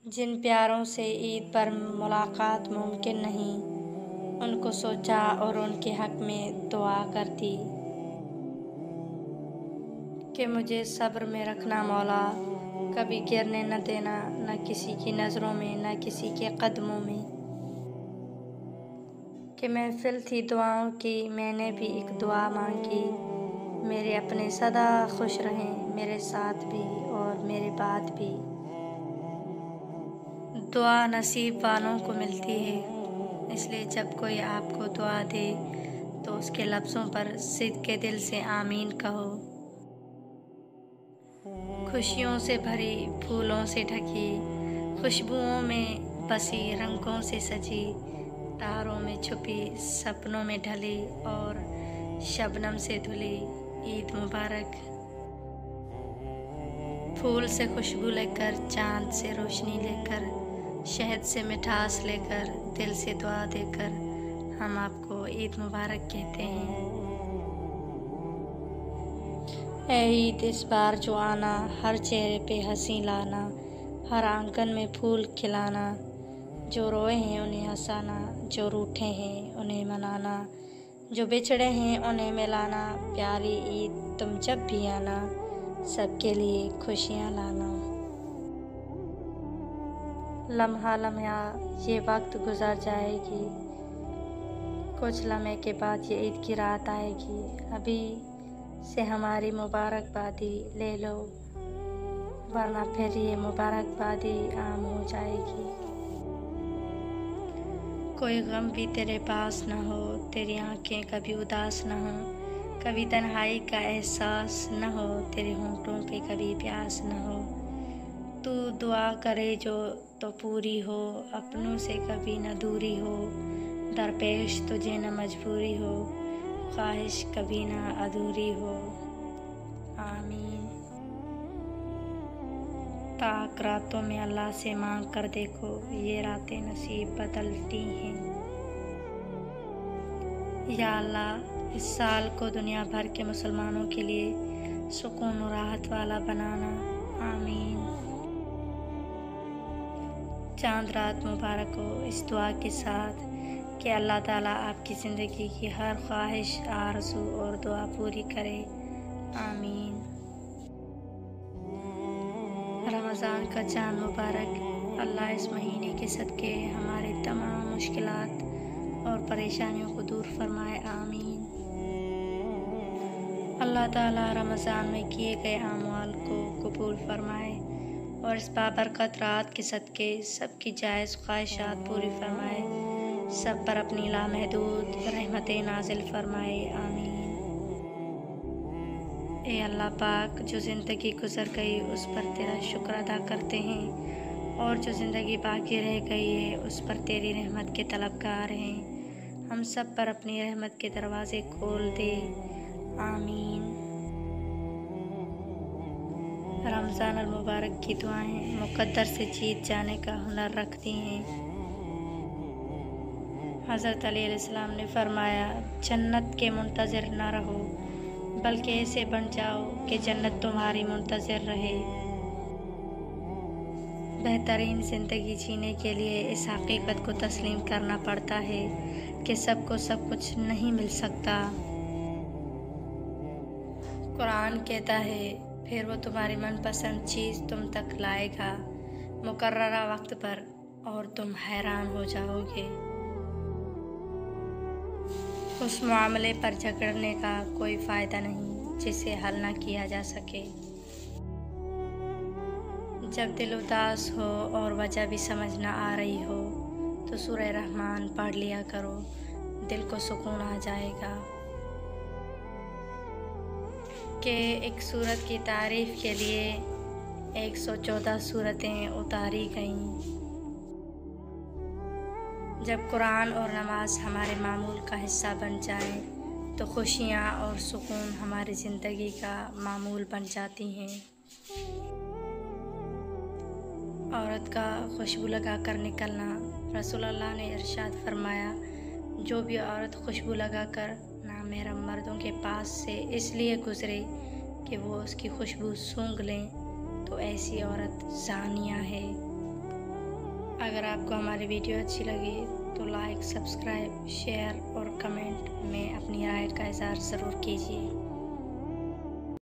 जिन प्यारों से ईद पर मुलाकात मुमकिन नहीं, उनको सोचा और उनके हक में दुआ करती कि मुझे सब्र में रखना मौला, कभी गिरने न देना, न किसी की नज़रों में, न किसी के कदमों में। कि महफिल थी दुआओं की, मैंने भी एक दुआ मांगी, मेरे अपने सदा खुश रहें, मेरे साथ भी और मेरे बाद भी। दुआ नसीब वालों को मिलती है, इसलिए जब कोई आपको दुआ दे तो उसके लफ्ज़ों पर सिद्क़े दिल से आमीन कहो। खुशियों से भरी, फूलों से ढकी, खुशबुओं में बसी, रंगों से सजी, तारों में छुपी, सपनों में ढली और शबनम से धुली ईद मुबारक। फूल से खुशबू लेकर, चाँद से रोशनी लेकर, शहद से मिठास लेकर, दिल से दुआ देकर हम आपको ईद मुबारक कहते हैं। ऐ ईद इस बार जो आना, हर चेहरे पे हंसी लाना, हर आंगन में फूल खिलाना, जो रोए हैं उन्हें हंसाना, जो रूठे हैं उन्हें मनाना, जो बिछड़े हैं उन्हें मिलाना। प्यारी ईद तुम जब भी आना, सबके लिए खुशियाँ लाना। लम्हा लम्हा ये वक्त गुजर जाएगी, कुछ लम्हे के बाद ये ईद की रात आएगी। अभी से हमारी मुबारकबादी ले लो, वरना फिर ये मुबारकबादी आम हो जाएगी। कोई गम भी तेरे पास न हो, तेरी आंखें कभी उदास न हो, कभी तन्हाई का एहसास न हो, तेरे होंठों पे कभी प्यास न हो। तू दुआ करे जो तो पूरी हो, अपनों से कभी न दूरी हो, दरपेश तुझे न मजबूरी हो, ख्वाहिश कभी ना अधूरी हो। आमीन। ताक रातों में अल्लाह से मांग कर देखो, ये रातें नसीब बदलती हैं। या अल्लाह, इस साल को दुनिया भर के मुसलमानों के लिए सुकून और राहत वाला बनाना। आमीन। चांद रात मुबारक हो इस दुआ के साथ कि अल्लाह ताला आपकी ज़िंदगी की हर ख्वाहिश, आरज़ू और दुआ पूरी करे। आमीन। रमज़ान का चाँद मुबारक। अल्लाह इस महीने के सदक़े हमारे तमाम मुश्किलात और परेशानियों को दूर फरमाए। आमीन। अल्लाह ताला रमज़ान में किए गए अमाल को कबूल फरमाए और इस बाबरकत रात के सदक़े सबकी जायज़ ख्वाहिशात पूरी फरमाए, सब पर अपनी लामहदूद रहमतें नाज़िल फरमाए। आमीन। ए अल्लाह पाक, जो ज़िंदगी गुज़र गई उस पर तेरा शुक्र अदा करते हैं और जो ज़िंदगी बाकी रह गई है उस पर तेरी रहमत के तलबगार हैं। हम सब पर अपनी रहमत के दरवाज़े खोल दे। आमीन। रमज़ान अल मुबारक की दुआएं मुक़द्दर से जीत जाने का हुनर रखती हैं। हज़रत अली अलैहिस्सलाम ने फरमाया, जन्नत के मुंतज़िर न रहो, बल्कि ऐसे बन जाओ कि जन्नत तुम्हारी मुंतज़िर रहे। बेहतरीन ज़िंदगी जीने के लिए इस हकीकत को तस्लीम करना पड़ता है कि सबको सब कुछ नहीं मिल सकता। कुरान कहता है, फिर वो तुम्हारी मनपसंद चीज़ तुम तक लाएगा मुकर्ररा वक्त पर और तुम हैरान हो जाओगे। उस मामले पर झगड़ने का कोई फ़ायदा नहीं जिसे हल ना किया जा सके। जब दिल उदास हो और वजह भी समझ ना आ रही हो तो सूरह रहमान पढ़ लिया करो, दिल को सुकून आ जाएगा। कि एक सूरत की तारीफ़ के लिए 114 सूरतें उतारी गईं। जब कुरान और नमाज हमारे मामूल का हिस्सा बन जाएं तो खुशियाँ और सुकून हमारी ज़िंदगी का मामूल बन जाती हैं। औरत का खुशबू लगा कर निकलना, रसूलुल्लाह ने इरशाद फरमाया, जो भी औरत खुशबू लगा कर नामहरम मर्दों के पास से इसलिए गुज़रे कि वो उसकी खुशबू सूंघ लें तो ऐसी औरत ज़ानिया है। अगर आपको हमारी वीडियो अच्छी लगी तो लाइक, सब्सक्राइब, शेयर और कमेंट में अपनी राय का इज़हार ज़रूर कीजिए।